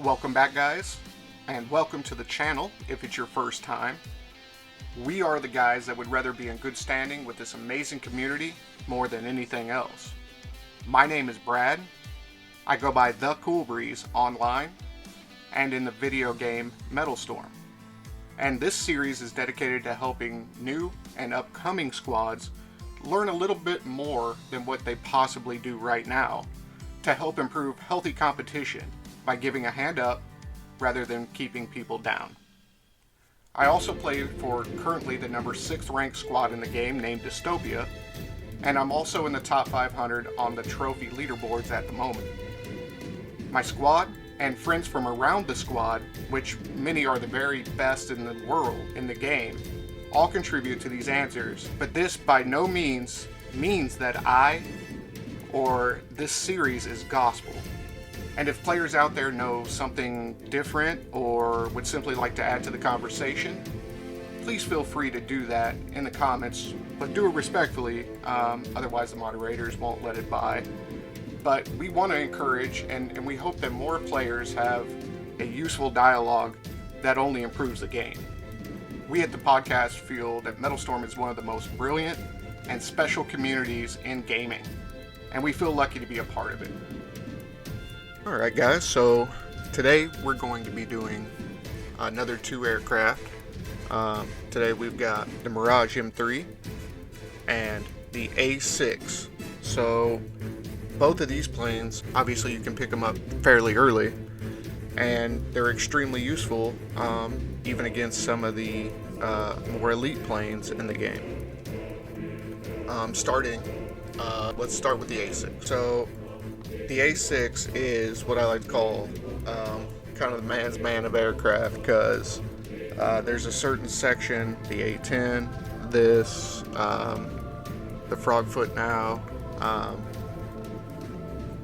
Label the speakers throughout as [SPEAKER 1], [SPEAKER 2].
[SPEAKER 1] Welcome back, guys, and welcome to the channel if it's your first time. We are the guys that would rather be in good standing with this amazing community more than anything else. My name is Brad. I go by The Cool Breeze online and in the video game Metalstorm. And this series is dedicated to helping new and upcoming squads learn a little bit more than what they possibly do right now to help improve healthy competition by giving a hand up rather than keeping people down. I also play for currently the number 6 ranked squad in the game named Dystopia, and I'm also in the top 500 on the trophy leaderboards at the moment. My squad and friends from around the squad, which many are the very best in the world in the game, all contribute to these answers, but this by no means means that I or this series is gospel. And if players out there know something different or would simply like to add to the conversation, please feel free to do that in the comments, but do it respectfully, otherwise the moderators won't let it by. But we want to encourage and we hope that more players have a useful dialogue that only improves the game. We at the podcast feel that Metalstorm is one of the most brilliant and special communities in gaming, and we feel lucky to be a part of it. Alright guys, so today we're going to be doing another 2 aircraft. Today we've got the Mirage M3 and the A6. So both of these planes, obviously you can pick them up fairly early, and they're extremely useful even against some of the more elite planes in the game. Let's start with the A6. So the A6 is what I like to call kind of the man's man of aircraft, because there's a certain section, the A10, this, the Frogfoot now,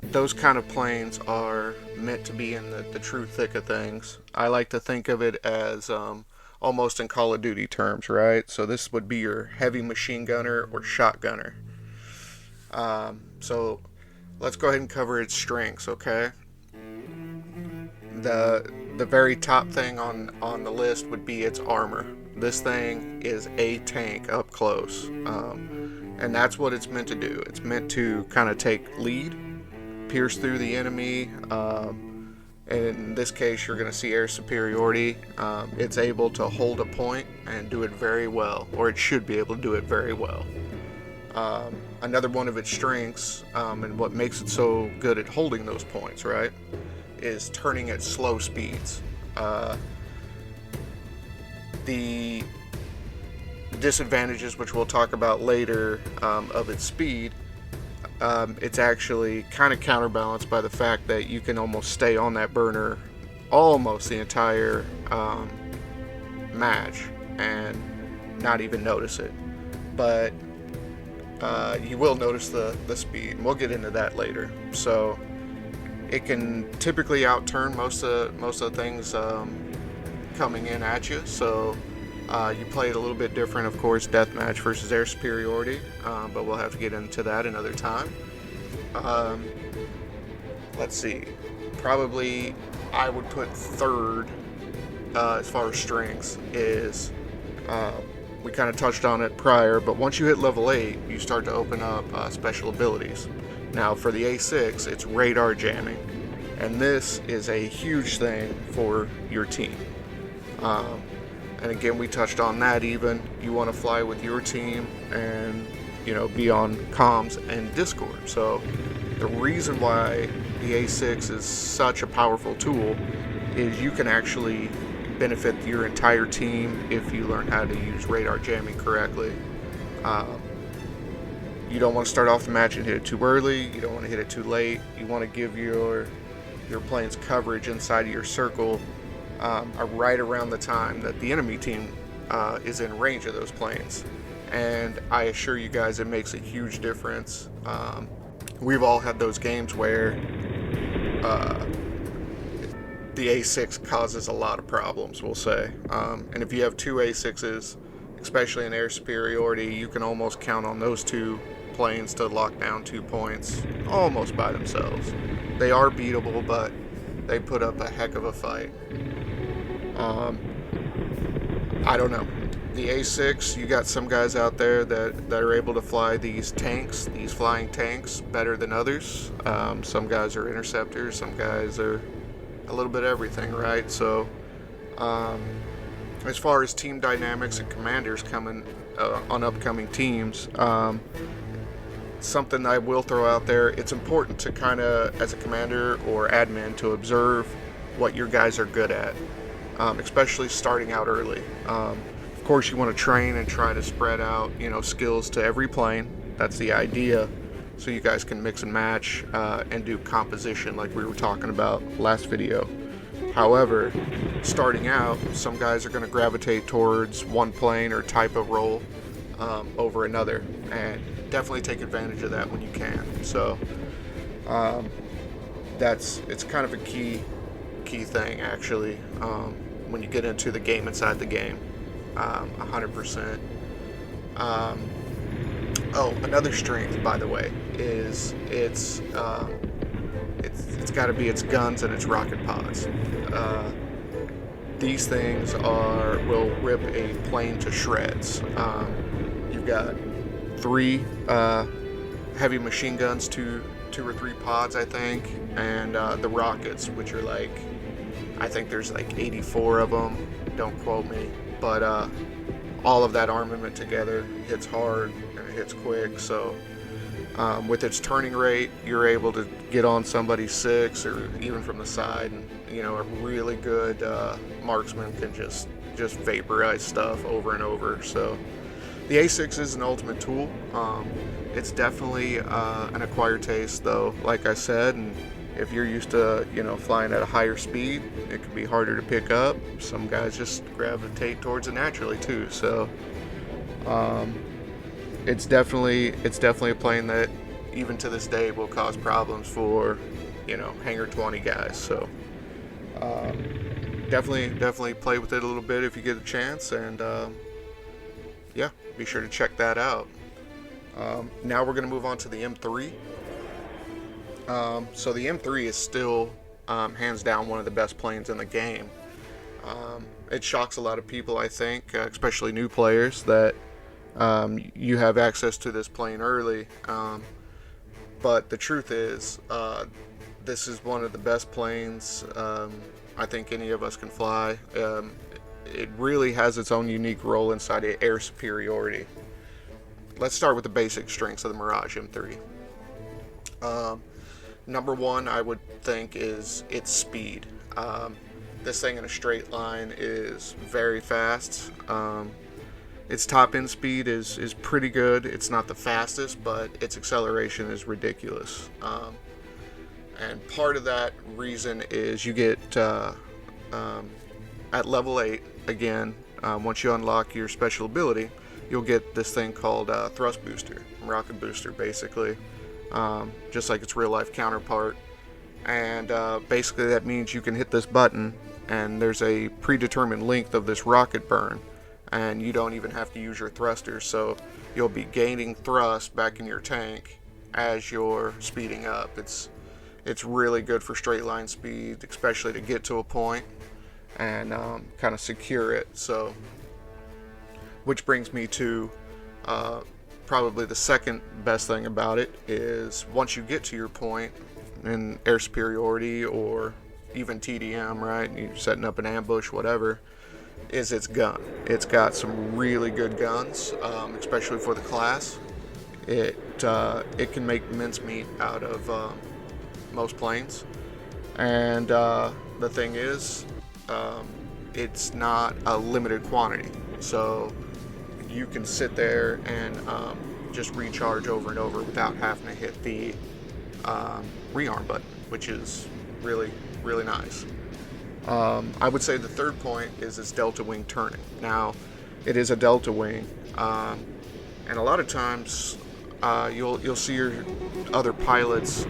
[SPEAKER 1] those kind of planes are meant to be in the true thick of things. I like to think of it as almost in Call of Duty terms, right? So this would be your heavy machine gunner or shotgunner. So let's go ahead and cover its strengths, okay? The very top thing on the list would be its armor. This thing is a tank up close, and that's what it's meant to do. It's meant to kind of take lead, pierce through the enemy, and in this case you're going to see air superiority. It's able to hold a point and do it very well, or it should be able to do it very well. Another one of its strengths, and what makes it so good at holding those points, right, is turning at slow speeds. The disadvantages, which we'll talk about later, of its speed, it's actually kind of counterbalanced by the fact that you can almost stay on that burner almost the entire match and not even notice it. But you will notice the speed, and we'll get into that later. So it can typically outturn most of the things coming in at you. So you play it a little bit different, of course, deathmatch versus air superiority, but we'll have to get into that another time. Let's see, probably I would put third as far as strengths is, we kind of touched on it prior, but once you hit level 8, you start to open up special abilities. Now for the A6, it's radar jamming, and this is a huge thing for your team. And again, we touched on that. Even you want to fly with your team and, you know, be on comms and Discord. So the reason why the A6 is such a powerful tool is you can actually benefit your entire team if you learn how to use radar jamming correctly. You don't want to start off the match and hit it too early. You don't want to hit it too late. You want to give your plane's coverage inside of your circle right around the time that the enemy team is in range of those planes. And I assure you guys, it makes a huge difference. We've all had those games where the A6 causes a lot of problems, we'll say. And if you have 2 A6s, especially in air superiority, you can almost count on those 2 planes to lock down 2 points almost by themselves. They are beatable, but they put up a heck of a fight. I don't know. The A6, you got some guys out there that are able to fly these tanks, these flying tanks, better than others. Some guys are interceptors, some guys are a little bit of everything, right? So, as far as team dynamics and commanders coming on upcoming teams, something I will throw out there, it's important to kind of, as a commander or admin, to observe what your guys are good at, especially starting out early. Of course, you want to train and try to spread out, skills to every plane. That's the idea, so you guys can mix and match and do composition like we were talking about last video. However, starting out, some guys are going to gravitate towards one plane or type of role over another, and definitely take advantage of that when you can. So it's kind of a key thing, actually, when you get into the game inside the game. 100%. Another strength, by the way, is it's got to be its guns and its rocket pods. These things will rip a plane to shreds. You've got 3 heavy machine guns, 2 or 3 pods, I think, and the rockets, which are I think there's 84 of them. Don't quote me, but all of that armament together hits hard and it hits quick. So with its turning rate, you're able to get on somebody's 6 or even from the side, and a really good marksman can just vaporize stuff over and over. So the A6 is an ultimate tool. It's definitely an acquired taste, though, like I said, and if you're used to flying at a higher speed, it can be harder to pick up. Some guys just gravitate towards it naturally too. So it's definitely a plane that even to this day will cause problems for hangar 20 guys. So definitely play with it a little bit if you get a chance, and yeah, be sure to check that out. Now we're going to move on to the M3. So the M3 is still hands down one of the best planes in the game. It shocks a lot of people, I think, especially new players, that you have access to this plane early. But the truth is, this is one of the best planes I think any of us can fly. It really has its own unique role inside of air superiority. Let's start with the basic strengths of the Mirage M3. Number one, I would think, is its speed. This thing in a straight line is very fast. Its top end speed is pretty good. It's not the fastest, but its acceleration is ridiculous. And part of that reason is you get at level 8, again, once you unlock your special ability, you'll get this thing called thrust booster, rocket booster, basically. Just like its real life counterpart, and basically that means you can hit this button and there's a predetermined length of this rocket burn, and you don't even have to use your thrusters, so you'll be gaining thrust back in your tank as you're speeding up. It's really good for straight line speed, especially to get to a point and kind of secure it. So, which brings me to probably the second best thing about it is, once you get to your point in air superiority or even TDM, right, you're setting up an ambush, whatever, is its gun. It's got some really good guns, especially for the class. It can make mincemeat out of most planes, and the thing is, it's not a limited quantity, so you can sit there and just recharge over and over without having to hit the rearm button, which is really nice. I would say the third point is its delta wing turning. Now, it is a delta wing, and a lot of times you'll see your other pilots,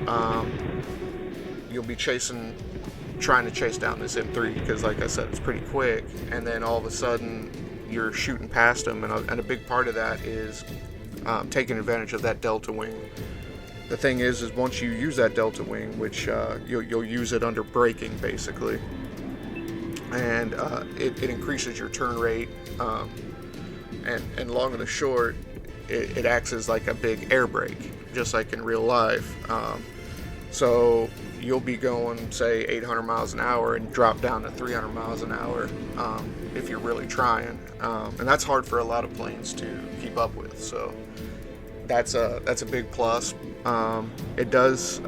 [SPEAKER 1] you'll be trying to chase down this M3 because, like I said, it's pretty quick, and then all of a sudden you're shooting past them, and a big part of that is taking advantage of that delta wing. The thing is once you use that delta wing, which you'll use it under braking basically, and it increases your turn rate, and long and the short, it acts as like a big air brake, just like in real life. So you'll be going, say, 800 miles an hour and drop down to 300 miles an hour if you're really trying, and that's hard for a lot of planes to keep up with. So that's a big plus. It does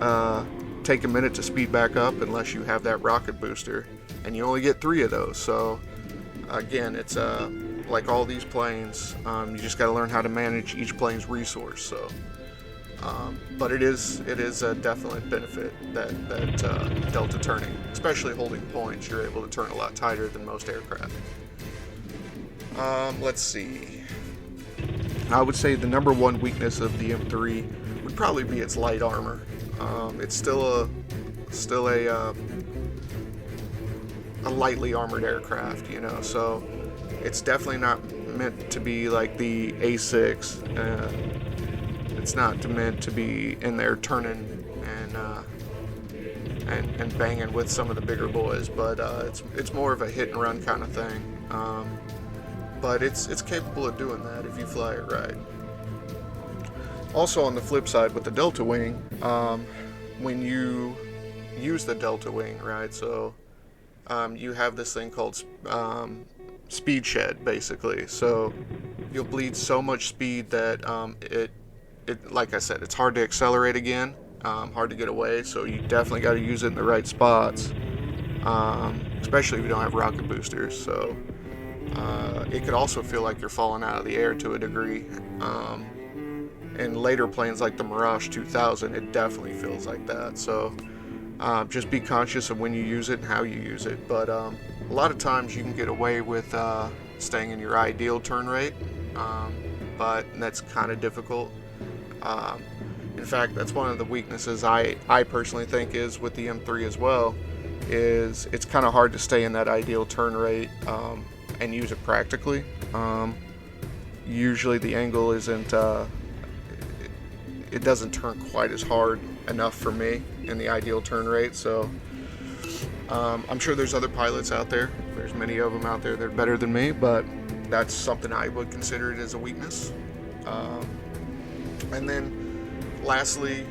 [SPEAKER 1] take a minute to speed back up unless you have that rocket booster, and you only get 3 of those. So again, it's like all these planes, you just got to learn how to manage each plane's resource. So but it is a definite benefit that delta turning, especially holding points. You're able to turn a lot tighter than most aircraft. Let's see. I would say the number one weakness of the M3 would probably be its light armor. It's still a lightly armored aircraft, you know, so it's definitely not meant to be like the A6. It's not meant to be in there turning and banging with some of the bigger boys, but it's more of a hit and run kind of thing. But it's capable of doing that if you fly it right. Also, on the flip side with the delta wing, when you use the delta wing, right, so you have this thing called speed shed, basically. So you'll bleed so much speed that it like I said, it's hard to accelerate again, hard to get away, so you definitely got to use it in the right spots, especially if you don't have rocket boosters. So it could also feel like you're falling out of the air to a degree. In later planes like the Mirage 2000, it definitely feels like that. So just be conscious of when you use it and how you use it. But a lot of times you can get away with staying in your ideal turn rate, but that's kind of difficult. In fact, that's one of the weaknesses I personally think is with the M3 as well, is it's kind of hard to stay in that ideal turn rate and use it practically. Usually the angle isn't, it doesn't turn quite as hard enough for me in the ideal turn rate. So I'm sure there's other pilots out there, there's many of them out there that are better than me, but that's something I would consider it as a weakness. And then lastly,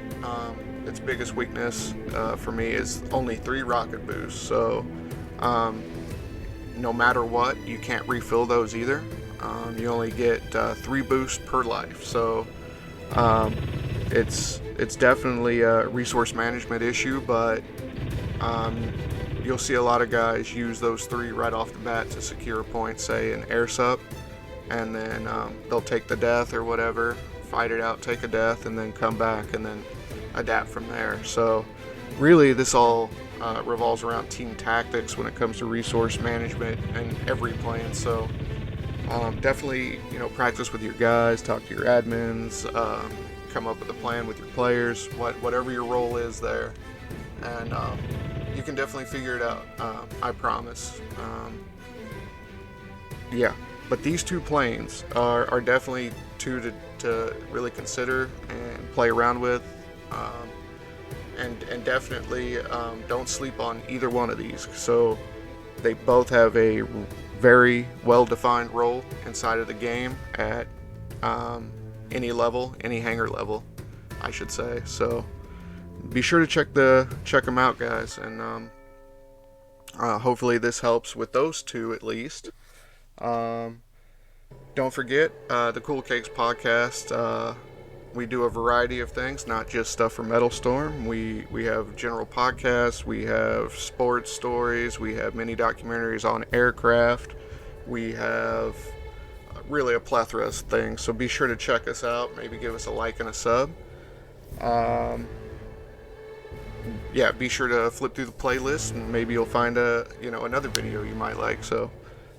[SPEAKER 1] its biggest weakness for me is only 3 rocket boosts. So no matter what, you can't refill those either. You only get 3 boosts per life. So it's definitely a resource management issue, but you'll see a lot of guys use those 3 right off the bat to secure a point, say an air sup, and then they'll take the death or whatever, fight it out, take a death, and then come back and then adapt from there. So really this all revolves around team tactics when it comes to resource management in every plane. So definitely, you know, practice with your guys, talk to your admins, come up with a plan with your players, whatever your role is there, and you can definitely figure it out, I promise. Yeah, but these 2 planes are definitely 2 to really consider and play around with, and definitely don't sleep on either one of these. So they both have a very well-defined role inside of the game at any level, any hangar level, I should say. So be sure to check them out, guys, and hopefully this helps with those 2 at least. Don't forget the CoolKegs podcast. We do a variety of things, not just stuff from Metalstorm. We have general podcasts, we have sports stories, we have mini documentaries on aircraft, we have really a plethora of things. So be sure to check us out. Maybe give us a like and a sub. Yeah, be sure to flip through the playlist and maybe you'll find another video you might like. So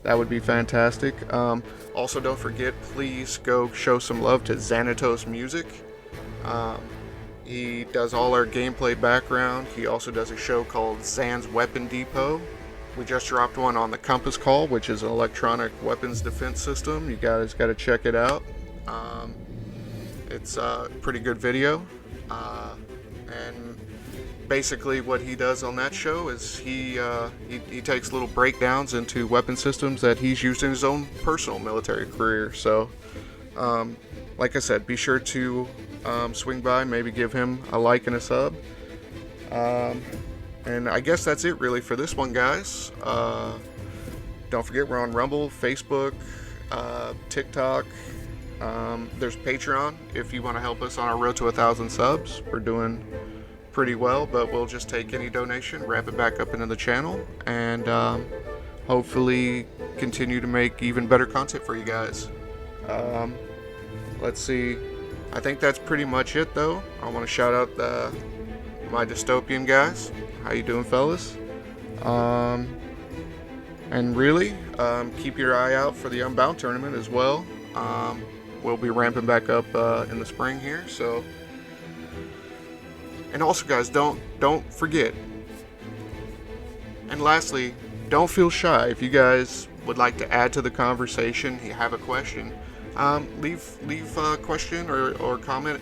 [SPEAKER 1] that would be fantastic. Also, don't forget, please go show some love to Xanatos Music. He does all our gameplay background. He also does a show called Zan's Weapon Depot. We just dropped one on the Compass Call, which is an electronic weapons defense system. You guys got to check it out. It's a pretty good video. And basically what he does on that show is he takes little breakdowns into weapon systems that he's used in his own personal military career. So like I said, be sure to swing by, maybe give him a like and a sub. And I guess that's it really for this one, guys. Don't forget, we're on Rumble, Facebook, TikTok. There's Patreon if you want to help us on our road to 1,000 subs. We're doing pretty well, but we'll just take any donation, wrap it back up into the channel, and hopefully continue to make even better content for you guys. Let's see. I think that's pretty much it, though. I want to shout out my dystopian guys. How you doing, fellas? And really, keep your eye out for the Unbound tournament as well. We'll be ramping back up in the spring here. So, and also, guys, don't forget. And lastly, don't feel shy. If you guys would like to add to the conversation, you have a question, leave a question or comment.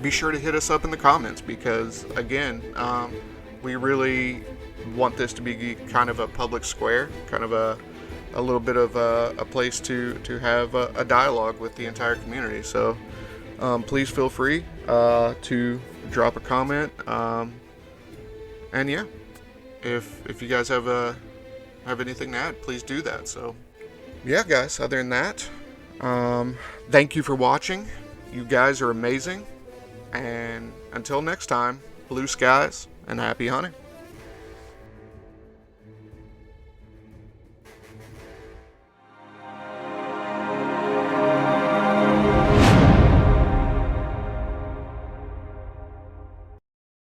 [SPEAKER 1] Be sure to hit us up in the comments, because again, we really want this to be kind of a public square, kind of a little bit of a place to have a dialogue with the entire community. So please feel free to drop a comment, and yeah, if you guys have anything to add, please do that. So yeah, guys, other than that, thank you for watching. You guys are amazing, and until next time, blue skies and happy hunting.